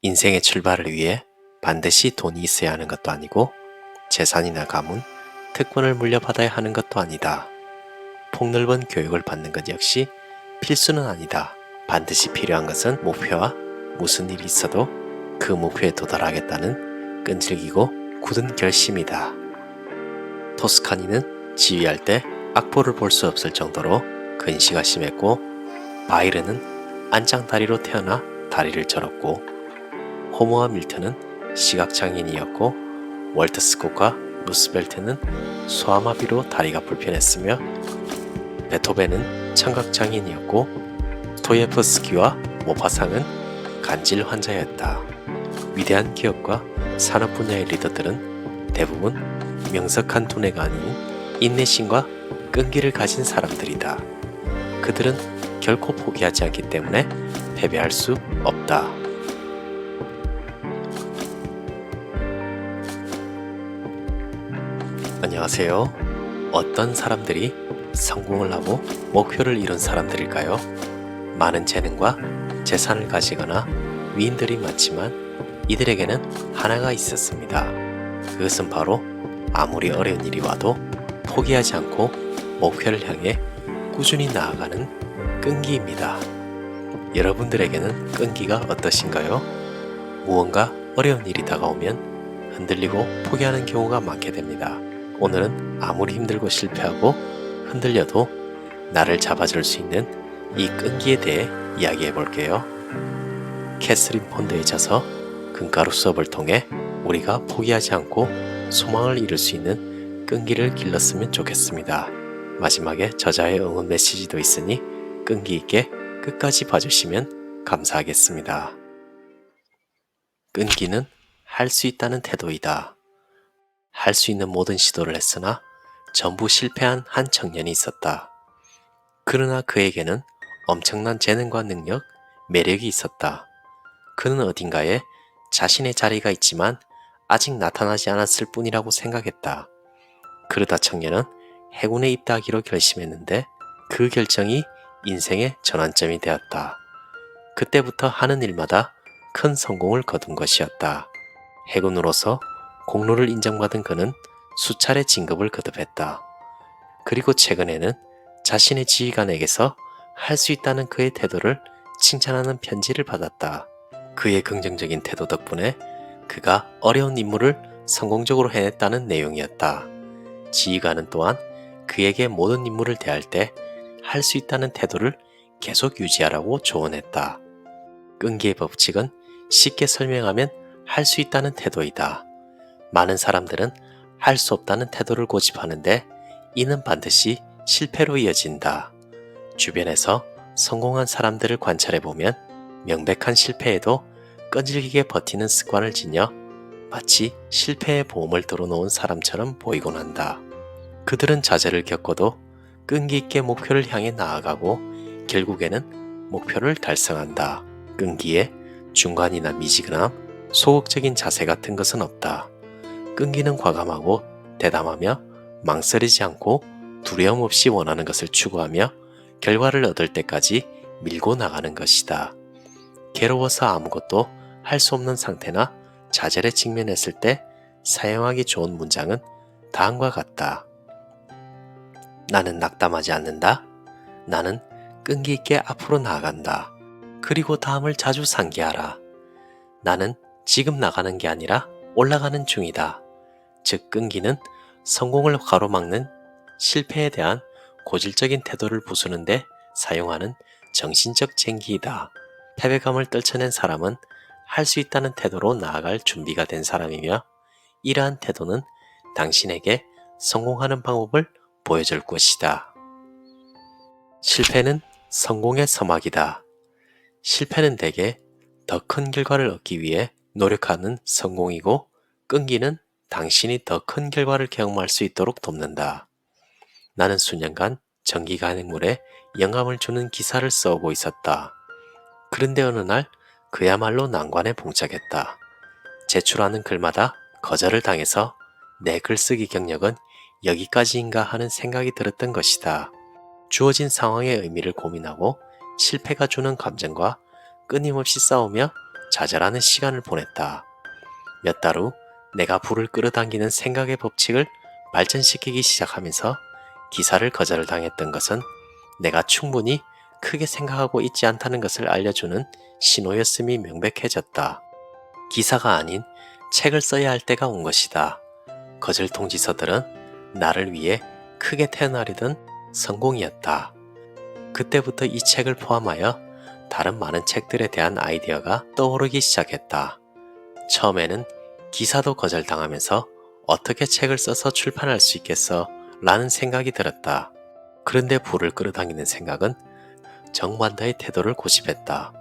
인생의 출발을 위해 반드시 돈이 있어야 하는 것도 아니고 재산이나 가문, 특권을 물려받아야 하는 것도 아니다. 폭넓은 교육을 받는 것 역시 필수는 아니다. 반드시 필요한 것은 목표와 무슨 일이 있어도 그 목표에 도달하겠다는 끈질기고 굳은 결심이다. 토스카니는 지휘할 때 악보를 볼 수 없을 정도로 근시가 심했고, 바이른은 안장다리로 태어나 다리를 절었고, 호모와 밀턴은 시각장애인이었고, 월트 스콧과 루스벨트는 소아마비로 다리가 불편했으며, 베토벤은 청각장애인이었고, 스토예프스키와 모파상은 간질 환자였다. 위대한 기업과 산업 분야의 리더들은 대부분 명석한 두뇌가 아닌 인내심과 끈기를 가진 사람들이다. 그들은 결코 포기하지 않기 때문에 패배할 수 없다. 안녕하세요. 어떤 사람들이 성공을 하고 목표를 이룬 사람들일까요? 많은 재능과 재산을 가지거나 위인들이 많지만 이들에게는 하나가 있었습니다. 그것은 바로 아무리 어려운 일이 와도 포기하지 않고 목표를 향해 꾸준히 나아가는 끈기입니다. 여러분들에게는 끈기가 어떠신가요? 무언가 어려운 일이 다가오면 흔들리고 포기하는 경우가 많게 됩니다. 오늘은 아무리 힘들고 실패하고 흔들려도 나를 잡아줄 수 있는 이 끈기에 대해 이야기해 볼게요. 캐서린 폰드의 저서 금가루 수업을 통해 우리가 포기하지 않고 소망을 이룰 수 있는 끈기를 길렀으면 좋겠습니다. 마지막에 저자의 응원 메시지도 있으니 끈기 있게 끝까지 봐주시면 감사하겠습니다. 끈기는 할 수 있다는 태도이다. 할 수 있는 모든 시도를 했으나 전부 실패한 한 청년이 있었다. 그러나 그에게는 엄청난 재능과 능력, 매력이 있었다. 그는 어딘가에 자신의 자리가 있지만 아직 나타나지 않았을 뿐이라고 생각했다. 그러다 청년은 해군에 입대하기로 결심했는데 그 결정이 인생의 전환점이 되었다. 그때부터 하는 일마다 큰 성공을 거둔 것이었다. 해군으로서 공로를 인정받은 그는 수차례 진급을 거듭했다. 그리고 최근에는 자신의 지휘관에게서 할 수 있다는 그의 태도를 칭찬하는 편지를 받았다. 그의 긍정적인 태도 덕분에 그가 어려운 임무를 성공적으로 해냈다는 내용이었다. 지휘관은 또한 그에게 모든 임무를 대할 때 할 수 있다는 태도를 계속 유지하라고 조언했다. 끈기의 법칙은 쉽게 설명하면 할 수 있다는 태도이다. 많은 사람들은 할 수 없다는 태도를 고집하는데 이는 반드시 실패로 이어진다. 주변에서 성공한 사람들을 관찰해보면 명백한 실패에도 끈질기게 버티는 습관을 지녀 마치 실패의 보험을 들어놓은 사람처럼 보이곤 한다. 그들은 좌절을 겪어도 끈기 있게 목표를 향해 나아가고 결국에는 목표를 달성한다. 끈기에 중간이나 미지근함, 소극적인 자세 같은 것은 없다. 끈기는 과감하고 대담하며 망설이지 않고 두려움 없이 원하는 것을 추구하며 결과를 얻을 때까지 밀고 나가는 것이다. 괴로워서 아무것도 할 수 없는 상태나 좌절에 직면했을 때 사용하기 좋은 문장은 다음과 같다. 나는 낙담하지 않는다. 나는 끈기 있게 앞으로 나아간다. 그리고 다음을 자주 상기하라. 나는 지금 나가는 게 아니라 올라가는 중이다. 즉 끈기는 성공을 가로막는 실패에 대한 고질적인 태도를 부수는데 사용하는 정신적 쟁기이다. 패배감을 떨쳐낸 사람은 할 수 있다는 태도로 나아갈 준비가 된 사람이며 이러한 태도는 당신에게 성공하는 방법을 보여줄 것이다. 실패는 성공의 서막이다. 실패는 대개 더 큰 결과를 얻기 위해 노력하는 성공이고 끈기는 당신이 더 큰 결과를 경험할 수 있도록 돕는다. 나는 수년간 전기 간행물에 영감을 주는 기사를 써오고 있었다. 그런데 어느 날 그야말로 난관에 봉착했다. 제출하는 글마다 거절을 당해서 내 글쓰기 경력은 여기까지인가 하는 생각이 들었던 것이다. 주어진 상황의 의미를 고민하고 실패가 주는 감정과 끊임없이 싸우며 좌절하는 시간을 보냈다. 몇 달 후 내가 불을 끌어당기는 생각의 법칙을 발전시키기 시작하면서 기사를 거절당했던 것은 내가 충분히 크게 생각하고 있지 않다는 것을 알려주는 신호였음이 명백해졌다. 기사가 아닌 책을 써야 할 때가 온 것이다. 거절 통지서들은 나를 위해 크게 태어나려던 성공이었다. 그때부터 이 책을 포함하여 다른 많은 책들에 대한 아이디어가 떠오르기 시작했다. 처음에는 기사도 거절당하면서 어떻게 책을 써서 출판할 수 있겠어? 라는 생각이 들었다. 그런데 불을 끌어당기는 생각은 정반대의 태도를 고집했다.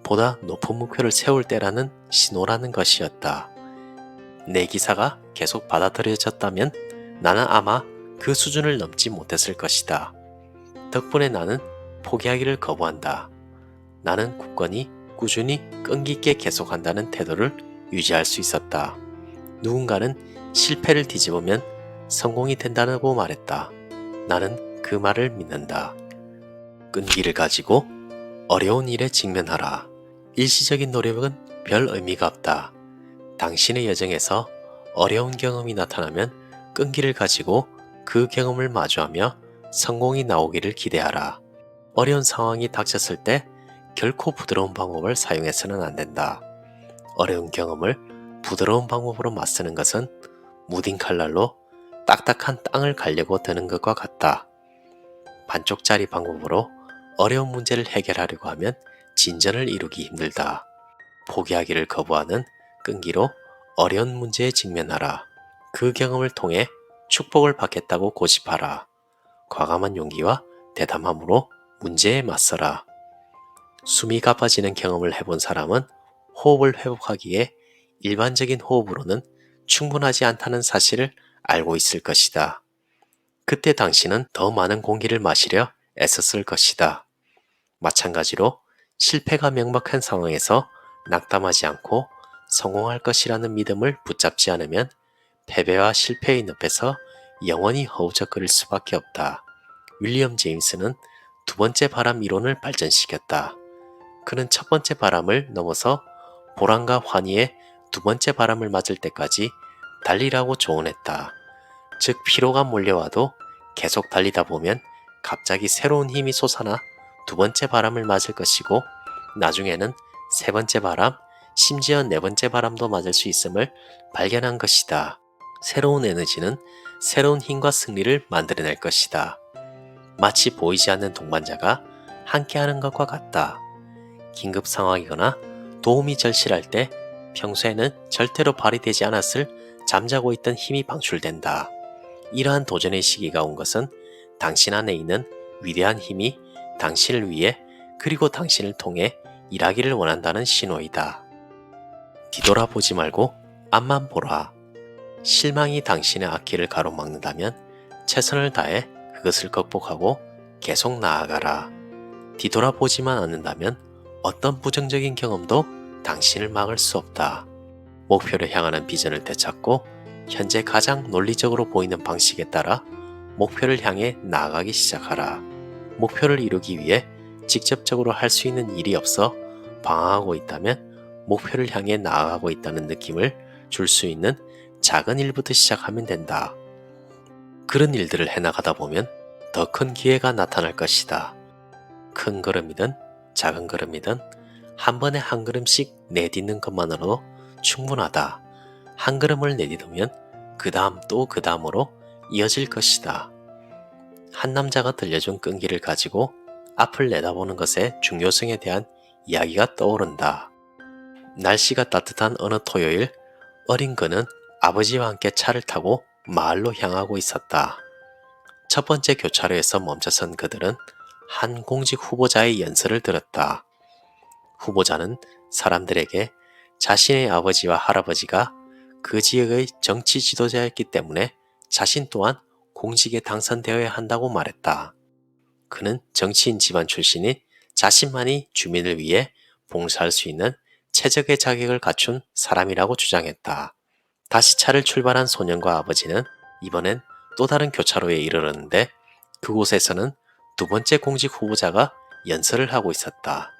보다 높은 목표를 세울 때라는 신호라는 것이었다. 내 기사가 계속 받아들여졌다면 나는 아마 그 수준을 넘지 못했을 것이다. 덕분에 나는 포기하기를 거부한다. 나는 굳건히 꾸준히 끈기 있게 계속한다는 태도를 유지할 수 있었다. 누군가는 실패를 뒤집으면 성공이 된다고 말했다. 나는 그 말을 믿는다. 끈기를 가지고 어려운 일에 직면하라. 일시적인 노력은 별 의미가 없다. 당신의 여정에서 어려운 경험이 나타나면 끈기를 가지고 그 경험을 마주하며 성공이 나오기를 기대하라. 어려운 상황이 닥쳤을 때 결코 부드러운 방법을 사용해서는 안 된다. 어려운 경험을 부드러운 방법으로 맞서는 것은 무딘 칼날로 딱딱한 땅을 가려고 드는 것과 같다. 반쪽짜리 방법으로 어려운 문제를 해결하려고 하면 진전을 이루기 힘들다. 포기하기를 거부하는 끈기로 어려운 문제에 직면하라. 그 경험을 통해 축복을 받겠다고 고집하라. 과감한 용기와 대담함으로 문제에 맞서라. 숨이 가빠지는 경험을 해본 사람은 호흡을 회복하기에 일반적인 호흡으로는 충분하지 않다는 사실을 알고 있을 것이다. 그때 당신은 더 많은 공기를 마시려 애썼을 것이다. 마찬가지로 실패가 명백한 상황에서 낙담하지 않고 성공할 것이라는 믿음을 붙잡지 않으면 패배와 실패의 늪에서 영원히 허우적거릴 수밖에 없다. 윌리엄 제임스는 두 번째 바람 이론을 발전시켰다. 그는 첫 번째 바람을 넘어서 보람과 환희의 두 번째 바람을 맞을 때까지 달리라고 조언했다. 즉 피로가 몰려와도 계속 달리다 보면 갑자기 새로운 힘이 솟아나 두 번째 바람을 맞을 것이고 나중에는 세 번째 바람, 심지어 네 번째 바람도 맞을 수 있음을 발견한 것이다. 새로운 에너지는 새로운 힘과 승리를 만들어낼 것이다. 마치 보이지 않는 동반자가 함께하는 것과 같다. 긴급 상황이거나 도움이 절실할 때 평소에는 절대로 발휘되지 않았을 잠자고 있던 힘이 방출된다. 이러한 도전의 시기가 온 것은 당신 안에 있는 위대한 힘이 당신을 위해 그리고 당신을 통해 일하기를 원한다는 신호이다. 뒤돌아보지 말고 앞만 보라. 실망이 당신의 앞길을 가로막는다면 최선을 다해 그것을 극복하고 계속 나아가라. 뒤돌아보지만 않는다면 어떤 부정적인 경험도 당신을 막을 수 없다. 목표를 향하는 비전을 되찾고 현재 가장 논리적으로 보이는 방식에 따라 목표를 향해 나아가기 시작하라. 목표를 이루기 위해 직접적으로 할 수 있는 일이 없어 방황하고 있다면 목표를 향해 나아가고 있다는 느낌을 줄 수 있는 작은 일부터 시작하면 된다. 그런 일들을 해나가다 보면 더 큰 기회가 나타날 것이다. 큰 걸음이든 작은 걸음이든 한 번에 한 걸음씩 내딛는 것만으로도 충분하다. 한 걸음을 내딛으면 그 다음 또 그 다음으로 이어질 것이다. 한 남자가 들려준 끈기를 가지고 앞을 내다보는 것의 중요성에 대한 이야기가 떠오른다. 날씨가 따뜻한 어느 토요일, 어린 그는 아버지와 함께 차를 타고 마을로 향하고 있었다. 첫 번째 교차로에서 멈춰선 그들은 한 공직 후보자의 연설을 들었다. 후보자는 사람들에게 자신의 아버지와 할아버지가 그 지역의 정치 지도자였기 때문에 자신 또한 공직에 당선되어야 한다고 말했다. 그는 정치인 집안 출신인 자신만이 주민을 위해 봉사할 수 있는 최적의 자격을 갖춘 사람이라고 주장했다. 다시 차를 출발한 소년과 아버지는 이번엔 또 다른 교차로에 이르렀는데 그곳에서는 두 번째 공직 후보자가 연설을 하고 있었다.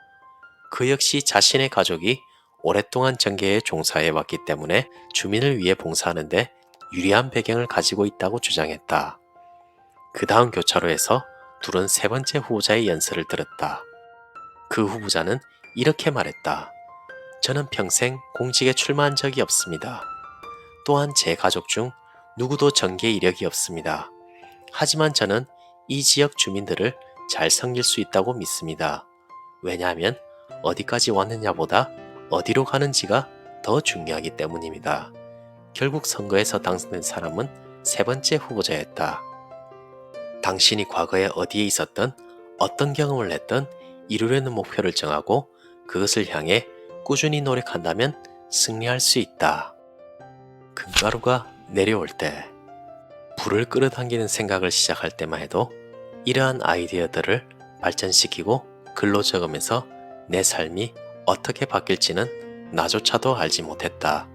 그 역시 자신의 가족이 오랫동안 정계에 종사해 왔기 때문에 주민을 위해 봉사하는데 유리한 배경을 가지고 있다고 주장했다. 그 다음 교차로에서 둘은 세 번째 후보자의 연설을 들었다. 그 후보자는 이렇게 말했다. 저는 평생 공직에 출마한 적이 없습니다. 또한 제 가족 중 누구도 정계 이력이 없습니다. 하지만 저는 이 지역 주민들을 잘 섬길 수 있다고 믿습니다. 왜냐하면 어디까지 왔느냐보다 어디로 가는지가 더 중요하기 때문입니다. 결국 선거에서 당선된 사람은 세 번째 후보자였다. 당신이 과거에 어디에 있었던 어떤 경험을 했던 이루려는 목표를 정하고 그것을 향해 꾸준히 노력한다면 승리할 수 있다. 금가루가 내려올 때 불을 끌어당기는 생각을 시작할 때만 해도 이러한 아이디어들을 발전시키고 글로 적으면서 내 삶이 어떻게 바뀔지는 나조차도 알지 못했다.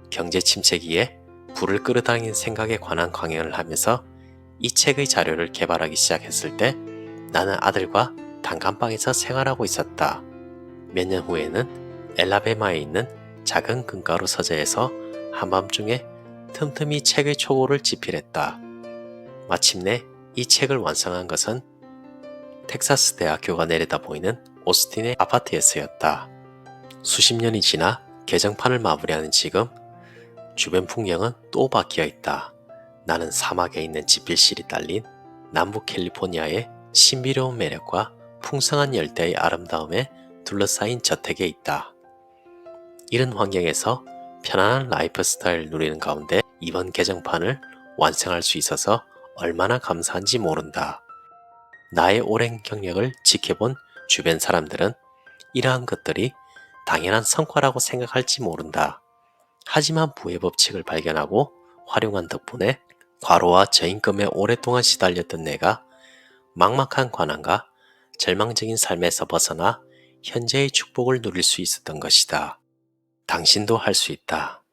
경제 침체기에 불을 끌어당기는 생각에 관한 강연을 하면서 이 책의 자료를 개발하기 시작했을 때 나는 아들과 단칸방에서 생활하고 있었다. 몇 년 후에는 엘라베마에 있는 작은 금가루 서재에서 한밤중에 틈틈이 책의 초고를 집필했다. 마침내 이 책을 완성한 것은 텍사스 대학교가 내려다 보이는 오스틴의 아파트에서였다. 수십 년이 지나 개정판을 마무리하는 지금 주변 풍경은 또 바뀌어 있다. 나는 사막에 있는 집필실이 딸린 남부 캘리포니아의 신비로운 매력과 풍성한 열대의 아름다움에 둘러싸인 저택에 있다. 이런 환경에서 편안한 라이프 스타일을 누리는 가운데 이번 개정판을 완성할 수 있어서 얼마나 감사한지 모른다. 나의 오랜 경력을 지켜본 주변 사람들은 이러한 것들이 당연한 성과라고 생각할지 모른다. 하지만 부의 법칙을 발견하고 활용한 덕분에 과로와 저임금에 오랫동안 시달렸던 내가 막막한 관한과 절망적인 삶에서 벗어나 현재의 축복을 누릴 수 있었던 것이다. 당신도 할 수 있다.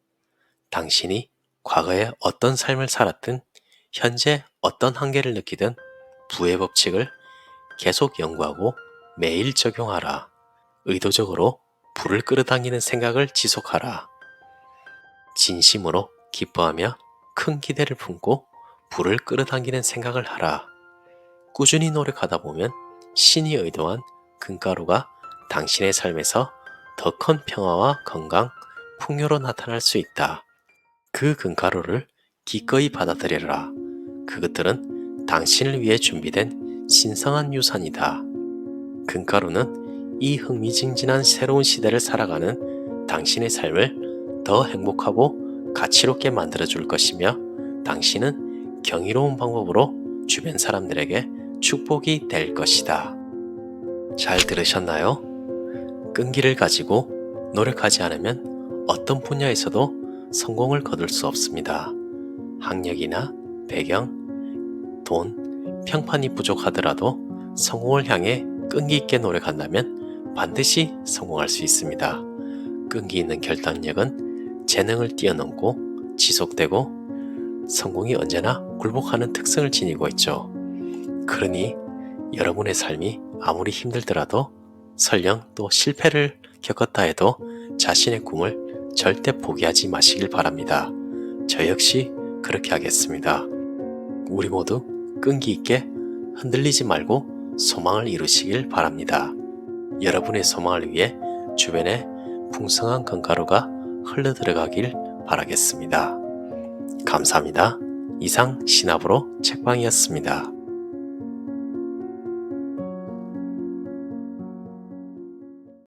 당신이 과거에 어떤 삶을 살았든 현재 어떤 한계를 느끼든 부의 법칙을 계속 연구하고 매일 적용하라. 의도적으로 불을 끌어당기는 생각을 지속하라. 진심으로 기뻐하며 큰 기대를 품고 불을 끌어당기는 생각을 하라. 꾸준히 노력하다 보면 신이 의도한 금가루가 당신의 삶에서 더 큰 평화와 건강, 풍요로 나타날 수 있다. 그 금가루를 기꺼이 받아들여라. 그것들은 당신을 위해 준비된 신성한 유산이다. 금가루는 이 흥미진진한 새로운 시대를 살아가는 당신의 삶을 더 행복하고 가치롭게 만들어줄 것이며 당신은 경이로운 방법으로 주변 사람들에게 축복이 될 것이다. 잘 들으셨나요? 끈기를 가지고 노력하지 않으면 어떤 분야에서도 성공을 거둘 수 없습니다. 학력이나 배경, 돈, 평판이 부족하더라도 성공을 향해 끈기 있게 노력한다면 반드시 성공할 수 있습니다. 끈기 있는 결단력은 재능을 뛰어넘고 지속되고 성공이 언제나 굴복하는 특성을 지니고 있죠. 그러니 여러분의 삶이 아무리 힘들더라도 설령 또 실패를 겪었다 해도 자신의 꿈을 절대 포기하지 마시길 바랍니다. 저 역시 그렇게 하겠습니다. 우리 모두 끈기 있게 흔들리지 말고 소망을 이루시길 바랍니다. 여러분의 소망을 위해 주변에 풍성한 금가루가 흘러들어가길 바라겠습니다. 감사합니다. 이상 신압으로 책방이었습니다.